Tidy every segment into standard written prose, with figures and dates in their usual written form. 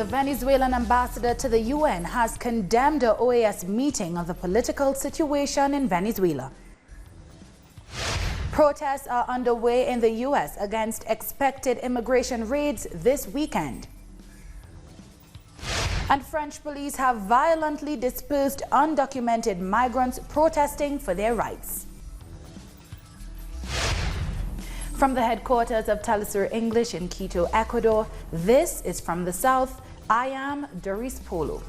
The Venezuelan ambassador to the UN has condemned a OAS meeting on the political situation in Venezuela. Protests are underway in the U.S. against expected immigration raids this weekend. And French police have violently dispersed undocumented migrants protesting for their rights. From the headquarters of Telesur English in Quito, Ecuador, this is From the South. I am Doris Polo.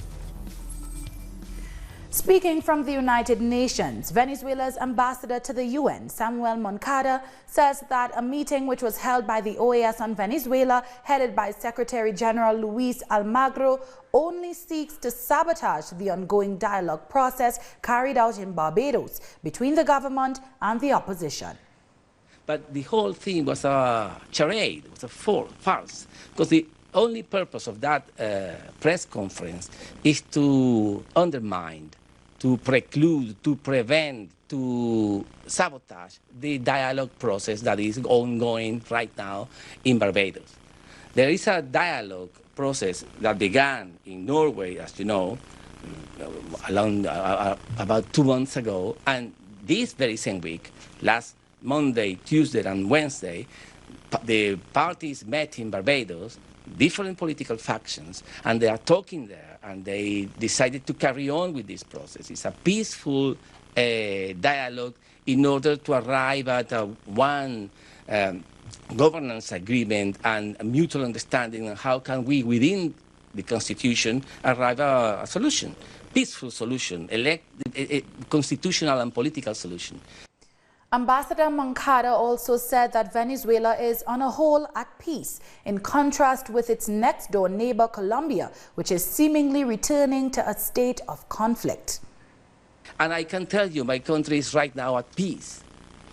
Speaking from the United Nations, Venezuela's ambassador to the UN, Samuel Moncada, says that a meeting which was held by the OAS on Venezuela, headed by Secretary General Luis Almagro, only seeks to sabotage the ongoing dialogue process carried out in Barbados between the government and the opposition. But the whole thing was a charade, it was a farce, because the only purpose of that press conference is to undermine, to preclude, to prevent, to sabotage the dialogue process that is ongoing right now in Barbados. There is a dialogue process that began in Norway, as you know, about 2 months ago, and this very same week, last Monday, Tuesday, and Wednesday, the parties met in Barbados, different political factions, and they are talking there, and they decided to carry on with this process. It's a peaceful dialogue in order to arrive at one governance agreement and a mutual understanding on how can we, within the Constitution, arrive at a solution, peaceful solution, a constitutional and political solution. Ambassador Moncada also said that Venezuela is on a whole at peace, in contrast with its next-door neighbor Colombia, which is seemingly returning to a state of conflict. And I can tell you, my country is right now at peace.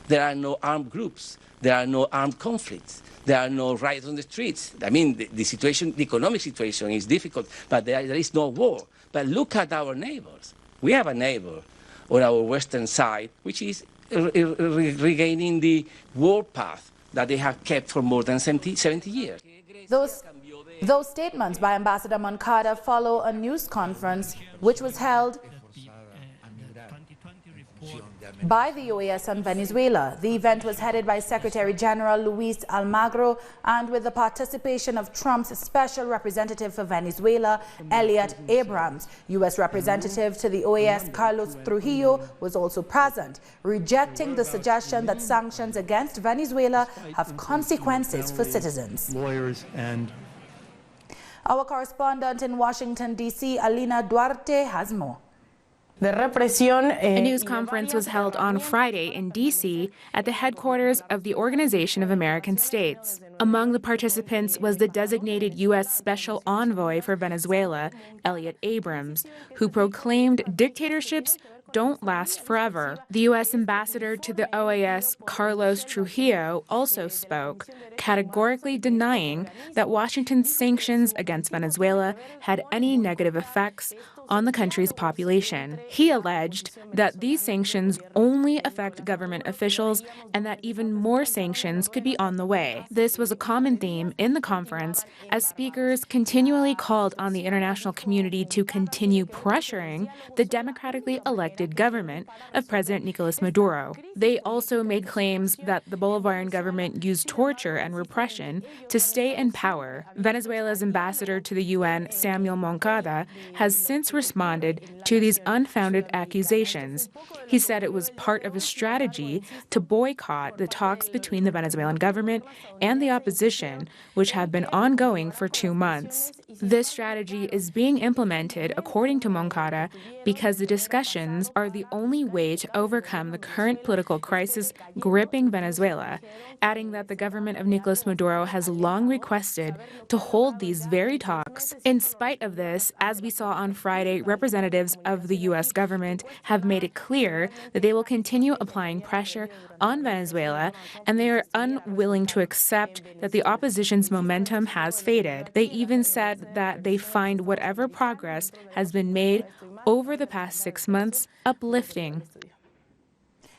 There are no armed groups. There are no armed conflicts. There are no riots on the streets. I mean, the situation, the economic situation is difficult, but there is no war. But look at our neighbors. We have a neighbor on our western side, which is regaining the war path that they have kept for more than 70 years. Those statements by Ambassador Moncada follow a news conference which was held by the OAS on Venezuela. The event was headed by Secretary General Luis Almagro and with the participation of Trump's Special Representative for Venezuela, Elliot Abrams. U.S. Representative to the OAS, Carlos Trujillo, was also present, rejecting the suggestion that sanctions against Venezuela have consequences for citizens. Lawyers and our correspondent in Washington, D.C., Alina Duarte, has more. A news conference was held on Friday in D.C. at the headquarters of the Organization of American States. Among the participants was the designated U.S. Special Envoy for Venezuela, Elliot Abrams, who proclaimed dictatorships don't last forever. The U.S. ambassador to the OAS, Carlos Trujillo, also spoke, categorically denying that Washington's sanctions against Venezuela had any negative effects on the country's population. He alleged that these sanctions only affect government officials and that even more sanctions could be on the way. This was a common theme in the conference as speakers continually called on the international community to continue pressuring the democratically elected government of President Nicolas Maduro. They also made claims that the Bolivarian government used torture and repression to stay in power. Venezuela's ambassador to the UN, Samuel Moncada, has since responded to these unfounded accusations. He said it was part of a strategy to boycott the talks between the Venezuelan government and the opposition, which have been ongoing for 2 months. This strategy is being implemented, according to Moncada, because the discussions are the only way to overcome the current political crisis gripping Venezuela, adding that the government of Nicolas Maduro has long requested to hold these very talks. In spite of this, as we saw on Friday, representatives of the U.S. government have made it clear that they will continue applying pressure on Venezuela, and they are unwilling to accept that the opposition's momentum has faded. They even said that they find whatever progress has been made over the past 6 months uplifting.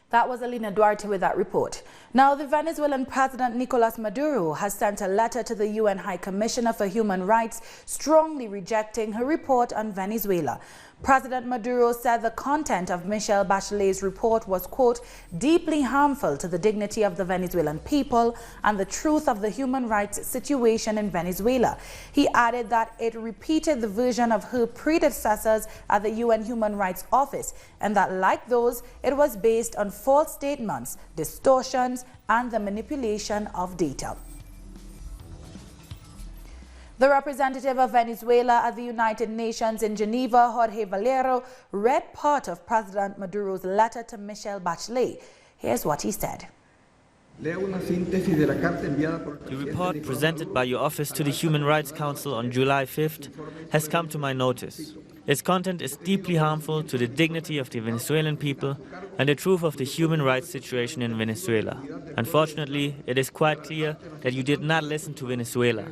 That was Alina Duarte with that report. Now, the Venezuelan President Nicolas Maduro has sent a letter to the UN High Commissioner for Human Rights strongly rejecting her report on Venezuela. President Maduro said the content of Michelle Bachelet's report was, quote, deeply harmful to the dignity of the Venezuelan people and the truth of the human rights situation in Venezuela. He added that it repeated the version of her predecessors at the UN Human Rights Office and that, like those, it was based on false statements, distortions, and the manipulation of data. The representative of Venezuela at the United Nations in Geneva, Jorge Valero, read part of President Maduro's letter to Michelle Bachelet. Here's what he said. The report presented by your office to the Human Rights Council on July 5th has come to my notice. Its content is deeply harmful to the dignity of the Venezuelan people and the truth of the human rights situation in Venezuela. Unfortunately, it is quite clear that you did not listen to Venezuela.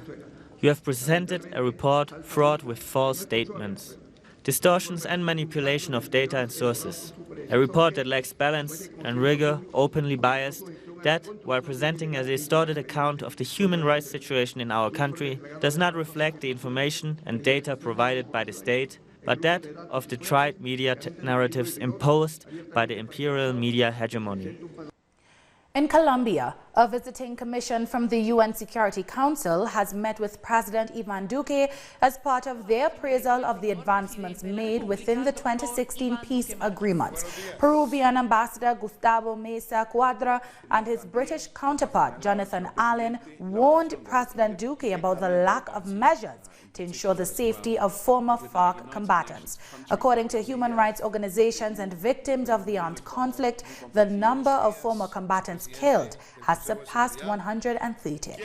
You have presented a report fraught with false statements, distortions and manipulation of data and sources. A report that lacks balance and rigor, openly biased, that, while presenting a distorted account of the human rights situation in our country, does not reflect the information and data provided by the state, but that of the tried media narratives imposed by the imperial media hegemony. In Colombia, a visiting commission from the UN Security Council has met with President Iván Duque as part of their appraisal of the advancements made within the 2016 peace agreements. Peruvian Ambassador Gustavo Mesa Cuadra and his British counterpart Jonathan Allen warned President Duque about the lack of measures to ensure the safety of former FARC combatants. According to human rights organizations and victims of the armed conflict, the number of former combatants killed has surpassed 130.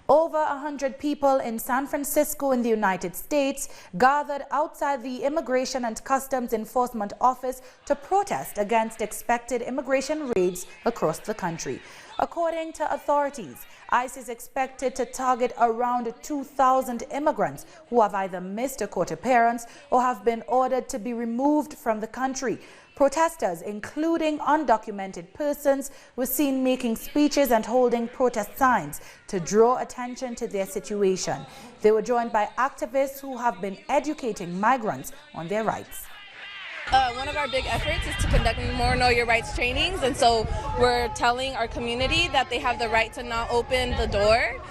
Over 100 people in San Francisco in the United States gathered outside the Immigration and Customs Enforcement Office to protest against expected immigration raids across the country. According to authorities, ICE is expected to target around 2,000 immigrants who have either missed a court appearance or have been ordered to be removed from the country. Protesters, including undocumented persons, were seen making speeches and holding protest signs to draw attention to their situation. They were joined by activists who have been educating migrants on their rights. One of our big efforts is to conduct more Know Your Rights trainings, and so we're telling our community that they have the right to not open the door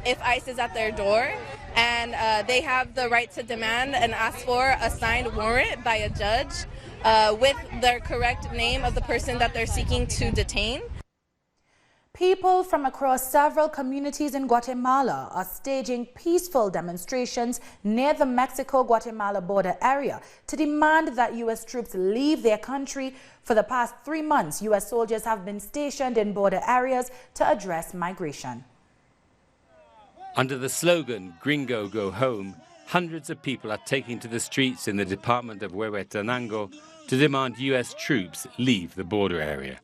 if ICE is at their door, and they have the right to demand and ask for a signed warrant by a judge with the correct name of the person that they're seeking to detain. People from across several communities in Guatemala are staging peaceful demonstrations near the Mexico-Guatemala border area to demand that U.S. troops leave their country. For the past 3 months, U.S. soldiers have been stationed in border areas to address migration. Under the slogan, Gringo Go Home, hundreds of people are taking to the streets in the department of Huehuetenango to demand U.S. troops leave the border area.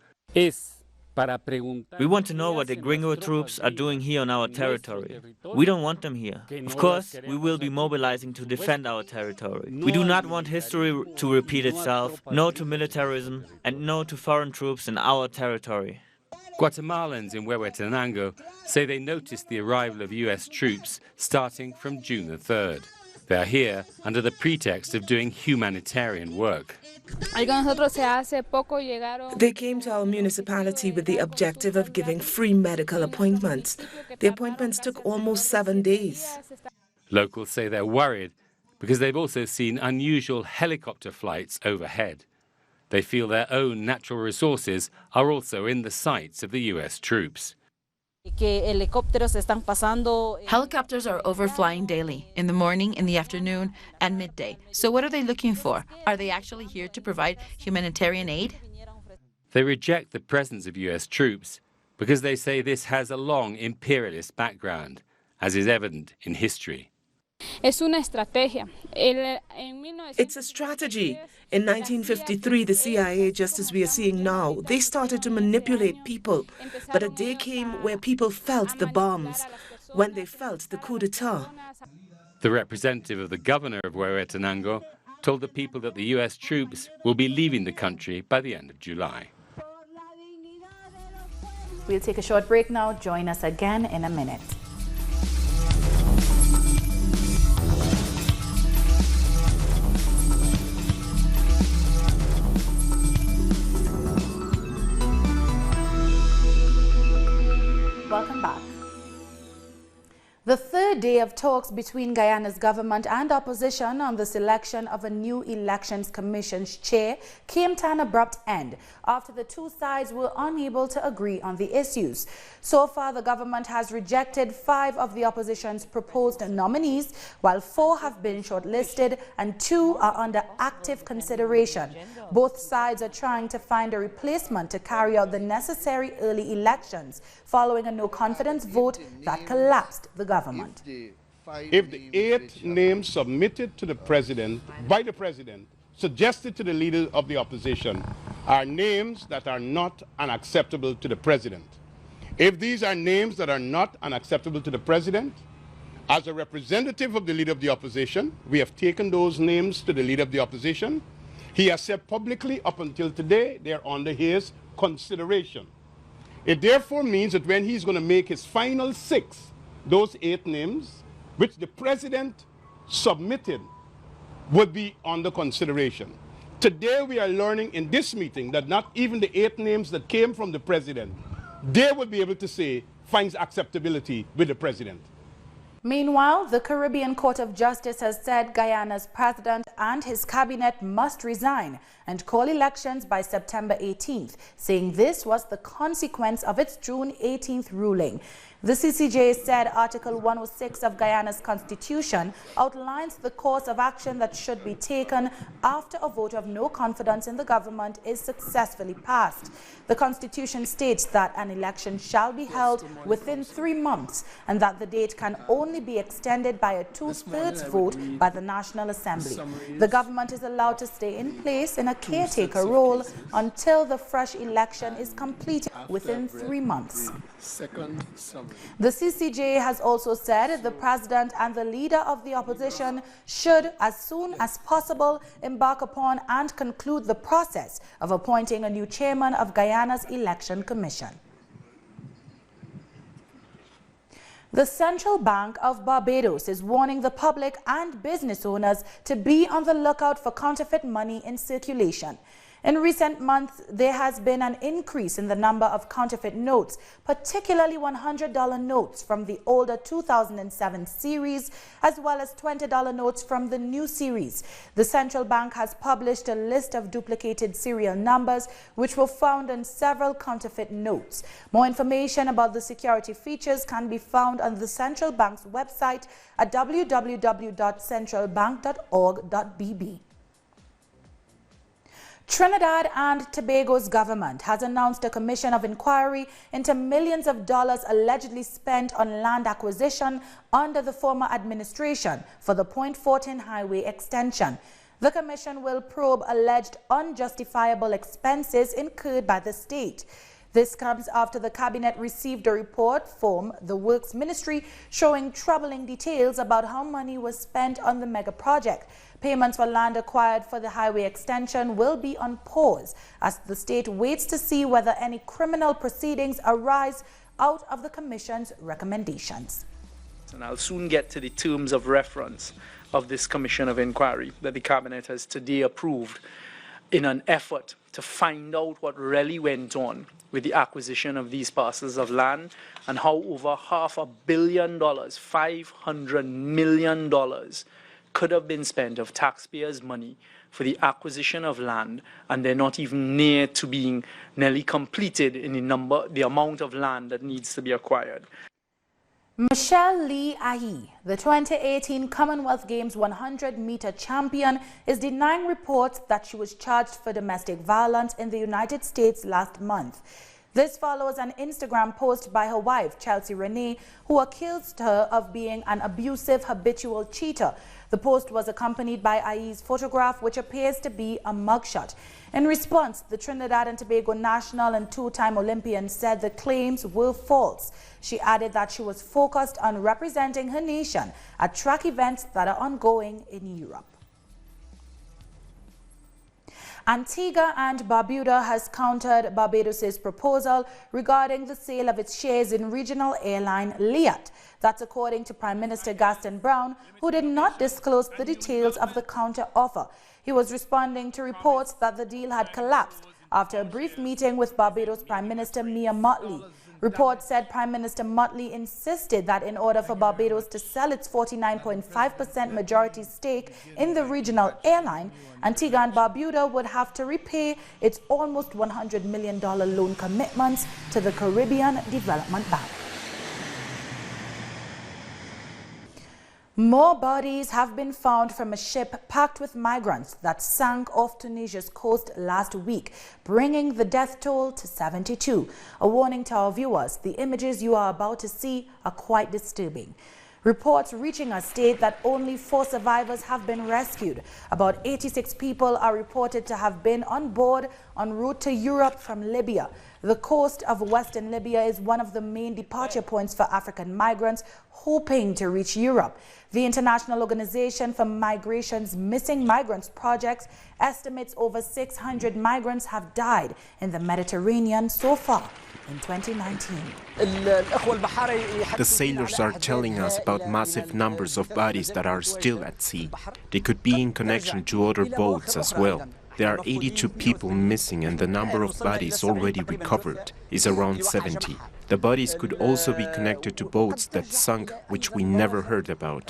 We want to know what the Gringo troops are doing here on our territory. We don't want them here. Of course, we will be mobilizing to defend our territory. We do not want history to repeat itself. No to militarism and no to foreign troops in our territory. Guatemalans in Huehuetenango say they noticed the arrival of U.S. troops starting from June the 3rd. They are here under the pretext of doing humanitarian work. They came to our municipality with the objective of giving free medical appointments. The appointments took almost 7 days. Locals say they're worried because they've also seen unusual helicopter flights overhead. They feel their own natural resources are also in the sights of the U.S. troops. Helicopters are overflying daily, in the morning, in the afternoon, and midday. So what are they looking for? Are they actually here to provide humanitarian aid? They reject the presence of U.S. troops because they say this has a long imperialist background, as is evident in history. It's a strategy. In 1953, the CIA, just as we are seeing now, they started to manipulate people. But a day came where people felt the bombs, when they felt the coup d'etat. The representative of the governor of Huehuetenango told the people that the U.S. troops will be leaving the country by the end of July. We'll take a short break now. Join us again in a minute. Welcome back. The third day of talks between Guyana's government and opposition on the selection of a new Elections Commission's chair came to an abrupt end after the two sides were unable to agree on the issues. So far, the government has rejected 5 of the opposition's proposed nominees, while 4 have been shortlisted and 2 are under active consideration. Both sides are trying to find a replacement to carry out the necessary early elections following a no-confidence vote that collapsed the government. If the 8 names submitted to the president by the president, suggested to the leader of the opposition, are names that are not unacceptable to the president. If these are names that are not unacceptable to the president, as a representative of the leader of the opposition, we have taken those names to the leader of the opposition. He has said publicly up until today they are under his consideration. It therefore means that when he's going to make his final 6, those 8 names, which the president submitted, would be under consideration. Today we are learning in this meeting that not even the 8 names that came from the president, they would be able to say finds acceptability with the president. Meanwhile, the Caribbean Court of Justice has said Guyana's president and his cabinet must resign and call elections by September 18th, saying this was the consequence of its June 18th ruling. The CCJ said Article 106 of Guyana's constitution outlines the course of action that should be taken after a vote of no confidence in the government is successfully passed. The constitution states that an election shall be held within 3 months and that the date can only be extended by a 2/3 vote by the National Assembly. The government is allowed to stay in place in a caretaker role until the fresh election is completed within 3 months. The CCJ has also said the president and the leader of the opposition should, as soon as possible, embark upon and conclude the process of appointing a new chairman of Guyana's Election Commission. The Central Bank of Barbados is warning the public and business owners to be on the lookout for counterfeit money in circulation. In recent months, there has been an increase in the number of counterfeit notes, particularly $100 notes from the older 2007 series, as well as $20 notes from the new series. The central bank has published a list of duplicated serial numbers, which were found in several counterfeit notes. More information about the security features can be found on the central bank's website at www.centralbank.org.bb. Trinidad and Tobago's government has announced a commission of inquiry into millions of dollars allegedly spent on land acquisition under the former administration for the Point Fortin Highway extension. The commission will probe alleged unjustifiable expenses incurred by the state. This comes after the cabinet received a report from the Works Ministry showing troubling details about how money was spent on the mega project. Payments for land acquired for the highway extension will be on pause as the state waits to see whether any criminal proceedings arise out of the commission's recommendations. And I'll soon get to the terms of reference of this commission of inquiry that the cabinet has today approved in an effort to find out what really went on with the acquisition of these parcels of land and how over $500 million, $500 million could have been spent of taxpayers' money for the acquisition of land, and they're not even near to being nearly completed in the amount of land that needs to be acquired. Michelle Lee Ahi, the 2018 Commonwealth Games 100-meter champion, is denying reports that she was charged for domestic violence in the United States last month. This follows an Instagram post by her wife, Chelsea Renee, who accused her of being an abusive, habitual cheater. The post was accompanied by Ahi's photograph, which appears to be a mugshot. In response, the Trinidad and Tobago national and 2-time Olympian said the claims were false. She added that she was focused on representing her nation at track events that are ongoing in Europe. Antigua and Barbuda has countered Barbados' proposal regarding the sale of its shares in regional airline Liat. That's according to Prime Minister Gaston Brown, who did not disclose the details of the counter-offer. He was responding to reports that the deal had collapsed after a brief meeting with Barbados Prime Minister Mia Mottley. Reports said Prime Minister Mottley insisted that in order for Barbados to sell its 49.5% majority stake in the regional airline, Antigua and Barbuda would have to repay its almost $100 million loan commitments to the Caribbean Development Bank. More bodies have been found from a ship packed with migrants that sank off Tunisia's coast last week, bringing the death toll to 72. A warning to our viewers, the images you are about to see are quite disturbing. Reports reaching us state that only 4 survivors have been rescued. About 86 people are reported to have been on board en route to Europe from Libya. The coast of western Libya is one of the main departure points for African migrants hoping to reach Europe. The International Organization for Migration's Missing Migrants Project estimates over 600 migrants have died in the Mediterranean so far in 2019. The sailors are telling us about massive numbers of bodies that are still at sea. They could be in connection to other boats as well. There are 82 people missing and the number of bodies already recovered is around 70. The bodies could also be connected to boats that sunk, which we never heard about.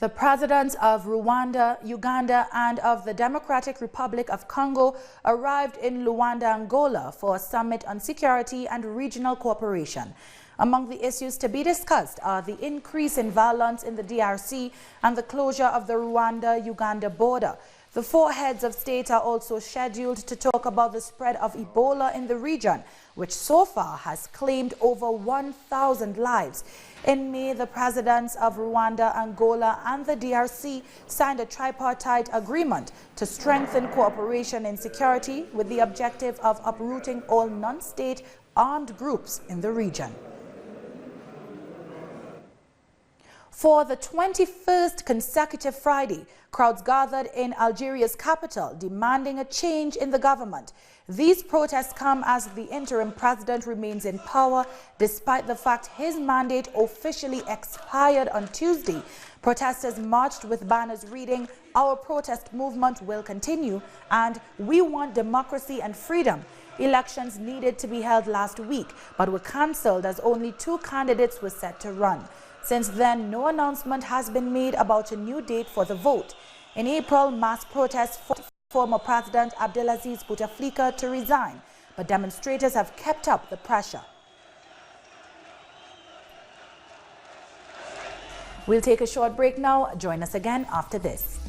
The presidents of Rwanda, Uganda, and of the Democratic Republic of Congo arrived in Luanda, Angola for a summit on security and regional cooperation. Among the issues to be discussed are the increase in violence in the DRC and the closure of the Rwanda-Uganda border. The 4 heads of state are also scheduled to talk about the spread of Ebola in the region, which so far has claimed over 1,000 lives. In May, the presidents of Rwanda, Angola, and the DRC signed a tripartite agreement to strengthen cooperation in security with the objective of uprooting all non-state armed groups in the region. For the 21st consecutive Friday, crowds gathered in Algeria's capital demanding a change in the government. These protests come as the interim president remains in power despite the fact his mandate officially expired on Tuesday. Protesters marched with banners reading, "Our protest movement will continue," and "We want democracy and freedom." Elections needed to be held last week but were cancelled as only 2 candidates were set to run. Since then, no announcement has been made about a new date for the vote. In April, mass protests forced former President Abdelaziz Bouteflika to resign, but demonstrators have kept up the pressure. We'll take a short break now. Join us again after this.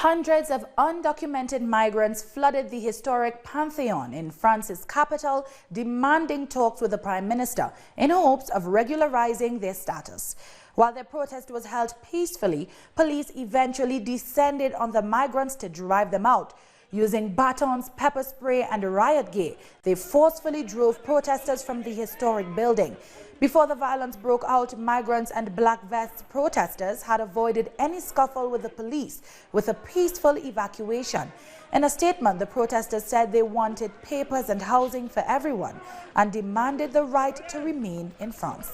Hundreds of undocumented migrants flooded the historic Pantheon in France's capital, demanding talks with the Prime Minister in hopes of regularizing their status. While their protest was held peacefully, police eventually descended on the migrants to drive them out. Using batons, pepper spray, and riot gear, they forcefully drove protesters from the historic building. Before the violence broke out, migrants and black vest protesters had avoided any scuffle with the police with a peaceful evacuation. In a statement, the protesters said they wanted papers and housing for everyone and demanded the right to remain in France.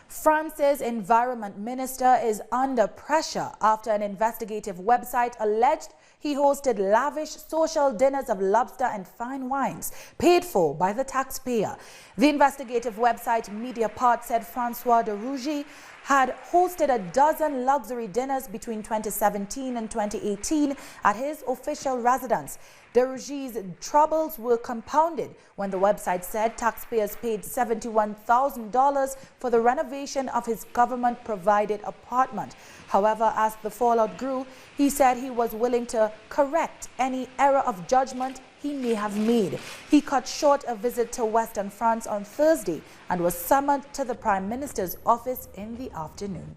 France's environment minister is under pressure after an investigative website alleged he hosted lavish social dinners of lobster and fine wines paid for by the taxpayer. The investigative website Mediapart said Francois de Rougy had hosted a dozen luxury dinners between 2017 and 2018 at his official residence. De Rougy's troubles were compounded when the website said taxpayers paid $71,000 for the renovation of his government-provided apartment. However, as the fallout grew, he said he was willing to correct any error of judgment he may have made. He cut short a visit to Western France on Thursday and was summoned to the Prime Minister's office in the afternoon.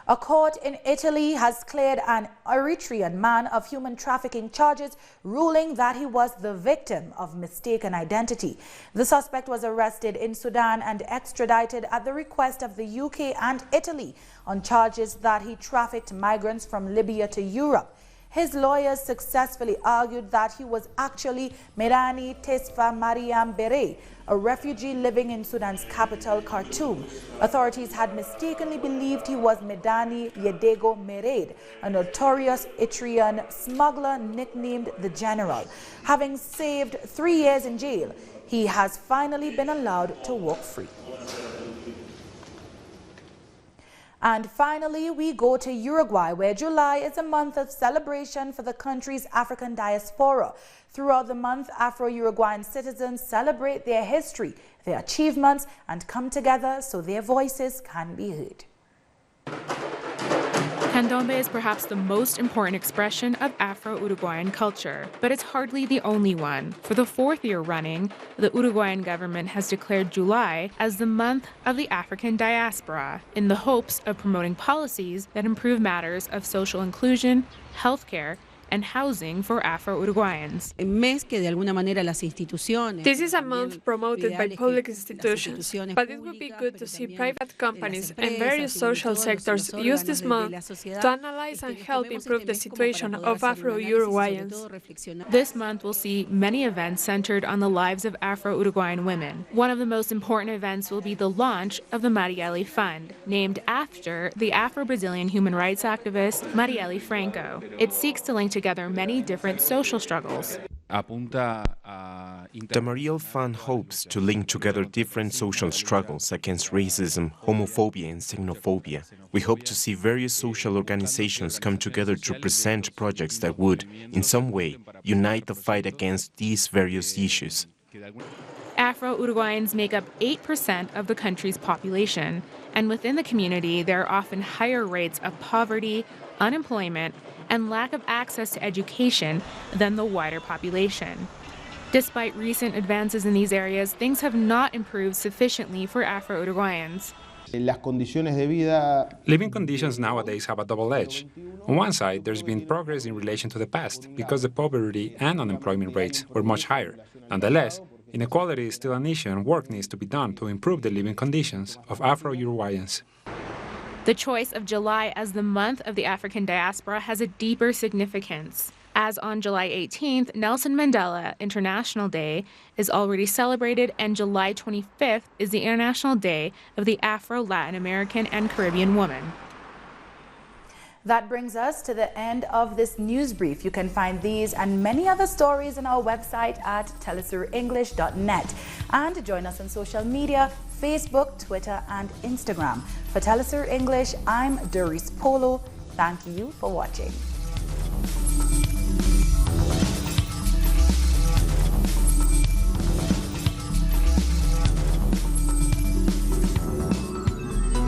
A court in Italy has cleared an Eritrean man of human trafficking charges, ruling that he was the victim of mistaken identity. The suspect was arrested in Sudan and extradited at the request of the UK and Italy on charges that he trafficked migrants from Libya to Europe. His lawyers successfully argued that he was actually Merani Tesfa Mariam Bere, a refugee living in Sudan's capital, Khartoum. Authorities had mistakenly believed he was Medani Yedego Mered, a notorious Eritrean smuggler nicknamed the General. Having saved 3 years in jail, he has finally been allowed to walk free. And finally, we go to Uruguay, where July is a month of celebration for the country's African diaspora. Throughout the month, Afro-Uruguayan citizens celebrate their history, their achievements, and come together so their voices can be heard. Candombe is perhaps the most important expression of Afro-Uruguayan culture, but it's hardly the only one. For the 4th year running, the Uruguayan government has declared July as the month of the African diaspora, in the hopes of promoting policies that improve matters of social inclusion, healthcare, and housing for Afro-Uruguayans. This is a month promoted by public institutions, but it would be good to see private companies and various social sectors use this month to analyze and help improve the situation of Afro-Uruguayans. This month will see many events centered on the lives of Afro-Uruguayan women. One of the most important events will be the launch of the Marielle Fund, named after the Afro-Brazilian human rights activist Marielle Franco. It seeks to link together many different social struggles. The Marielle Fund hopes to link together different social struggles against racism, homophobia and xenophobia. We hope to see various social organizations come together to present projects that would, in some way, unite the fight against these various issues. Afro-Uruguayans make up 8% of the country's population, and within the community there are often higher rates of poverty, unemployment, and lack of access to education than the wider population. Despite recent advances in these areas, things have not improved sufficiently for Afro-Uruguayans. Living conditions nowadays have a double edge. On one side, there's been progress in relation to the past, because the poverty and unemployment rates were much higher. Nonetheless, inequality is still an issue and work needs to be done to improve the living conditions of Afro-Uruguayans. The choice of July as the month of the African diaspora has a deeper significance. As on July 18th, Nelson Mandela International Day is already celebrated, and July 25th is the International Day of the Afro-Latin American and Caribbean woman. That brings us to the end of this news brief. You can find these and many other stories on our website at telesurenglish.net. And join us on social media, Facebook, Twitter, and Instagram. For Telesur English, I'm Doris Polo. Thank you for watching.